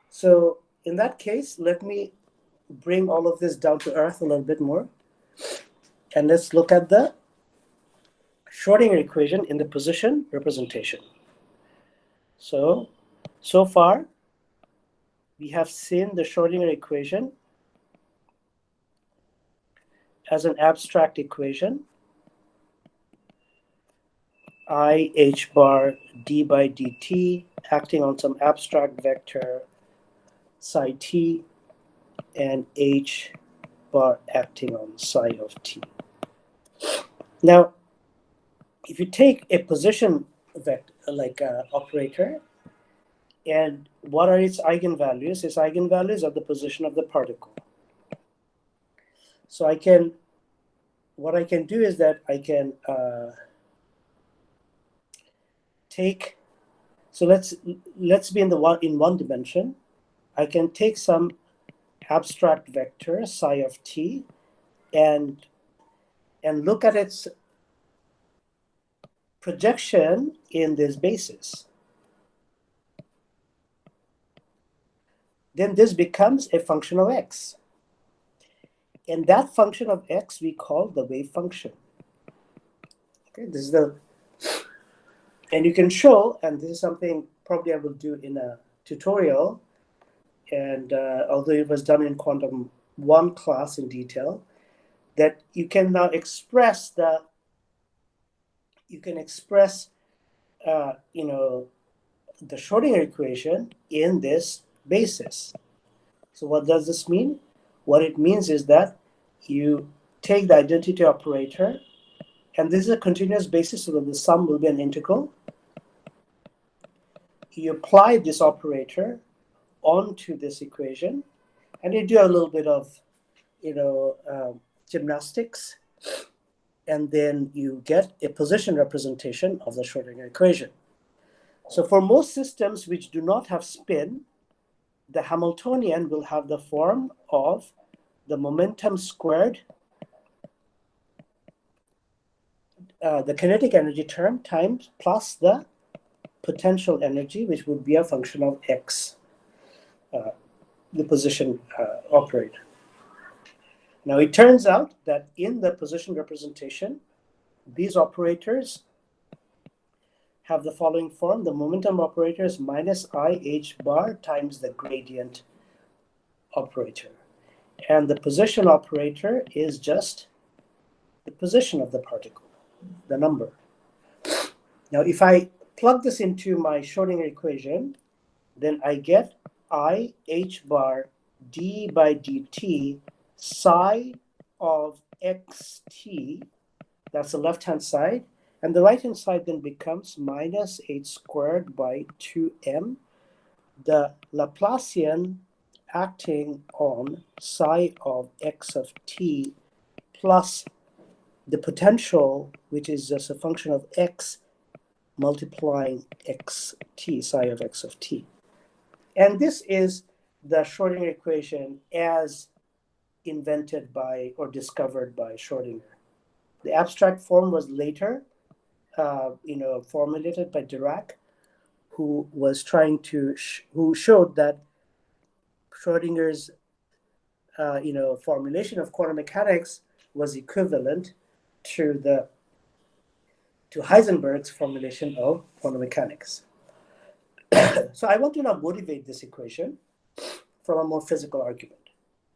So in that case, let me bring all of this down to earth a little bit more. And let's look at the Schrödinger equation in the position representation. So far, we have seen the Schrödinger equation as an abstract equation, I h bar d by dt acting on some abstract vector psi t and h bar acting on psi of t. Now, if you take a position vector like an operator, and what are its eigenvalues? Its eigenvalues are the position of the particle. So what I can do is that I can take, so let's be in one dimension. I can take some abstract vector psi of t and look at its projection in this basis. Then this becomes a function of x. And that function of x we call the wave function. Okay, this is the, and you can show, and this is something probably I will do in a tutorial, and although it was done in Quantum 1 class in detail, that you can now express the, the Schrödinger equation in this basis. So what does this mean? What it means is that you take the identity operator, and this is a continuous basis, so that the sum will be an integral. You apply this operator onto this equation, and you do a little bit of, gymnastics, and then you get a position representation of the Schrödinger equation. So for most systems which do not have spin, the Hamiltonian will have the form of the momentum squared, the kinetic energy term times plus the potential energy, which would be a function of x, the position operator. Now it turns out that in the position representation, these operators have the following form. The momentum operator is minus I h bar times the gradient operator. And the position operator is just the position of the particle, the number. Now, if I plug this into my Schrödinger equation, then I get I h bar d by dt psi of xt, that's the left-hand side, and the right-hand side then becomes minus h squared by 2m, the Laplacian acting on psi of x of t plus the potential, which is just a function of x multiplying xt, psi of x of t. And this is the Schrödinger equation as invented by or discovered by Schrödinger. The abstract form was later formulated by Dirac, who was trying to who showed that Schrödinger's formulation of quantum mechanics was equivalent to Heisenberg's formulation of quantum mechanics. So I want to now motivate this equation from a more physical argument.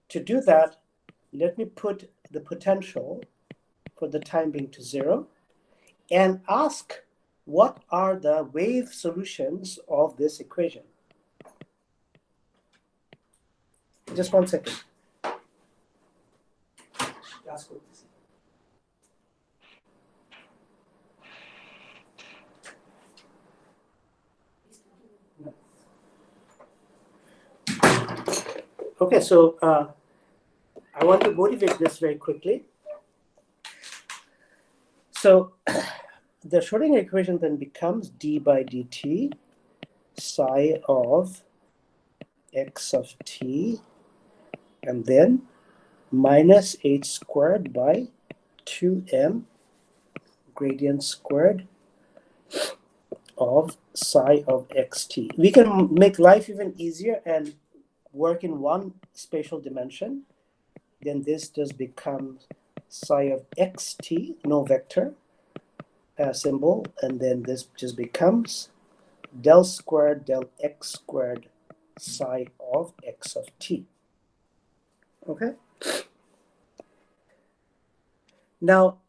To do that, let me put the potential for the time being to 0 and ask what are the wave solutions of this equation. Just 1 second. Okay, so I want to motivate this very quickly. So the Schrödinger equation then becomes d by dt psi of x of t, and then minus h squared by 2m gradient squared of psi of xt. We can make life even easier and work in one spatial dimension, then this just becomes psi of xt, no vector symbol, and then this just becomes del squared del x squared psi of x of t. Okay? Now,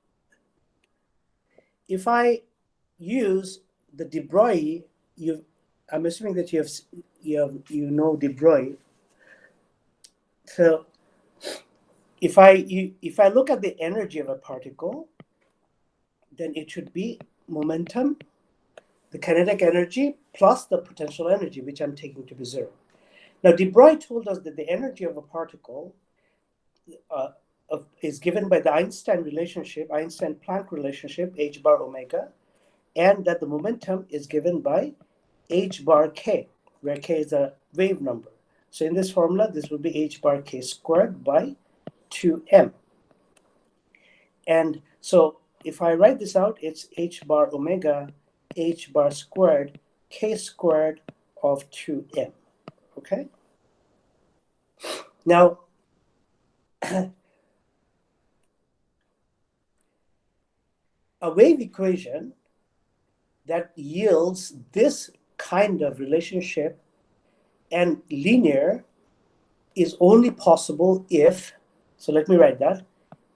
if I use the de Broglie, I'm assuming that you know de Broglie. So if I look at the energy of a particle, then it should be momentum, the kinetic energy, plus the potential energy, which I'm taking to be zero. Now, de Broglie told us that the energy of a particle is given by the Einstein-Planck relationship, h bar omega, and that the momentum is given by h bar k, where k is a wave number. So in this formula, this will be h bar k squared by 2m. And so if I write this out, it's h bar omega, h bar squared, k squared of 2m. Okay? Now, a wave equation that yields this kind of relationship and linear is only possible if, so let me write that,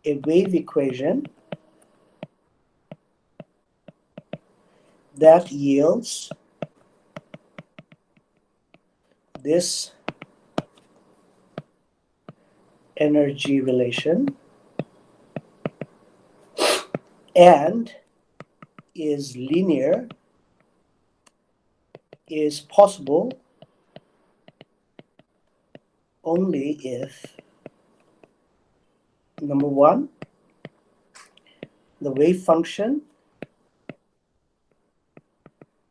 a wave equation that yields this energy relation and is linear is possible only if, number one, the wave function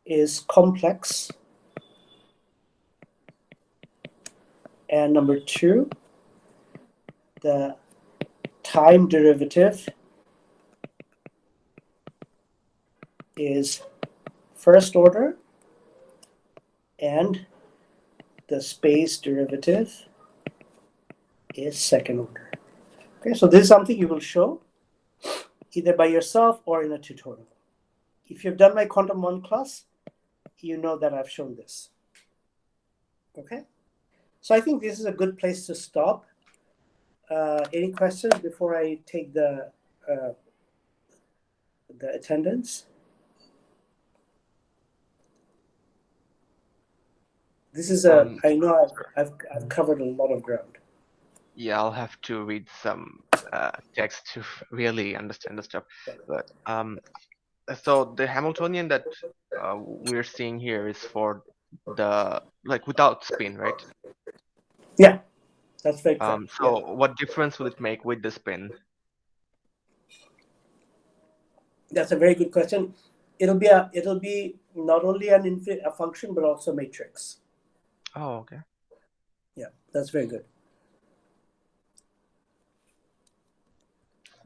is complex, and number two, the time derivative is first order, and the space derivative is second order. Okay, so this is something you will show either by yourself or in a tutorial. If you've done my Quantum 1 class, you know that I've shown this. Okay, so I think this is a good place to stop. Any questions before I take the attendance? This is I know I've covered a lot of ground. Yeah, I'll have to read some text to really understand the stuff. But so the Hamiltonian that we're seeing here is for the without spin, right? Yeah, that's very correct. So what difference will it make with the spin? That's a very good question. It'll be not only a function but also a matrix. Oh, okay. Yeah, that's very good.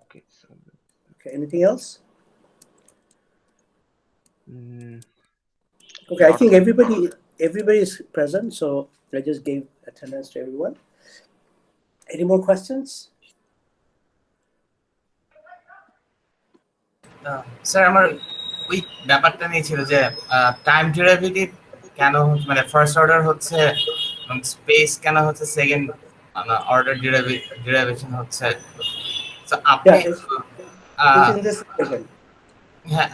Okay. So. Okay. Anything else? Okay, I think everybody is present, so I just gave attendance to everyone. Any more questions? Sir আমার ওই ব্যাপারটা নিয়ে ছিল যে time derivative কেন মানে first order হচ্ছে space কেন হচ্ছে সেকেন্ড অর্ডার ডেরিভেশন হচ্ছে তো আপনি হ্যাঁ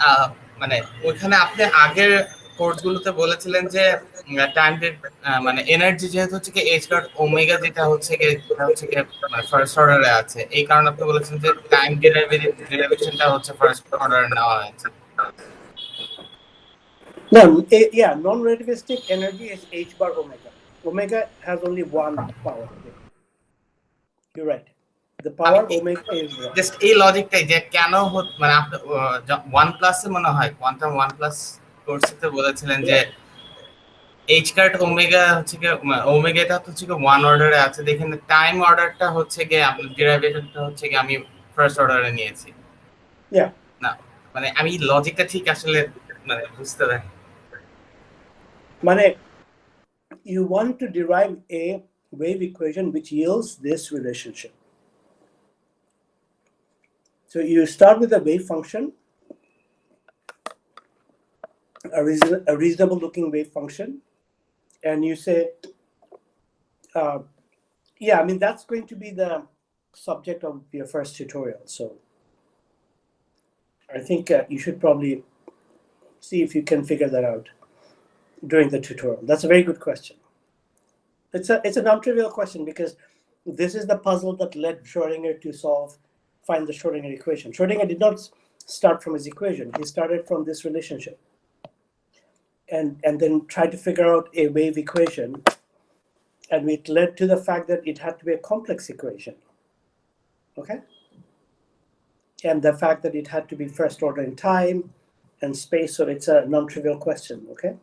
মানে ওইখানে আপনি আগের কোর্সগুলোতে বলেছিলেন যে টাইম মানে এনার্জি যেহেতু হচ্ছে কি এইচ ডট ওমেগা যেটা হচ্ছে কি ফার্স্ট অর্ডারে আছে এই কারণে আপনি বলেছেন যে টাইম ডেরিভেশনটা হচ্ছে ফার্স্ট অর্ডারে নেওয়া হয়েছে No, yeah, non-relativistic energy is h bar omega. Omega has only one power. You're right. The power omega is one. Just এই লজিকটাই যে কেন মানে আপনি 1 প্লাসে মনে হয় কোয়ান্টাম 1 প্লাস কোর্সেতে বলেছিলেন যে এইচ কার্ট ওমেগা হচ্ছে কি ওমেগাটা হচ্ছে কি ওয়ান অর্ডারে আছে দেখেন টাইম অর্ডারটা হচ্ছে কি আপনার ডেরিভেশনটা হচ্ছে কি আমি ফার্স্ট অর্ডারে নিয়েছি না মানে আমি লজিকটা ঠিক আসলে মানে বুঝতে পারি মানে you want to derive a wave equation which yields this relationship. So you start with a wave function, a reasonable looking wave function, and you say, yeah, I mean, that's going to be the subject of your first tutorial. So I think you should probably see if you can figure that out during the tutorial. That's a very good question. It's a non-trivial question because this is the puzzle that led Schrödinger to find the Schrödinger equation. Schrödinger did not start from his equation. He started from this relationship and then tried to figure out a wave equation. And it led to the fact that it had to be a complex equation. Okay? And the fact that it had to be first order in time and space, so it's a non-trivial question, okay?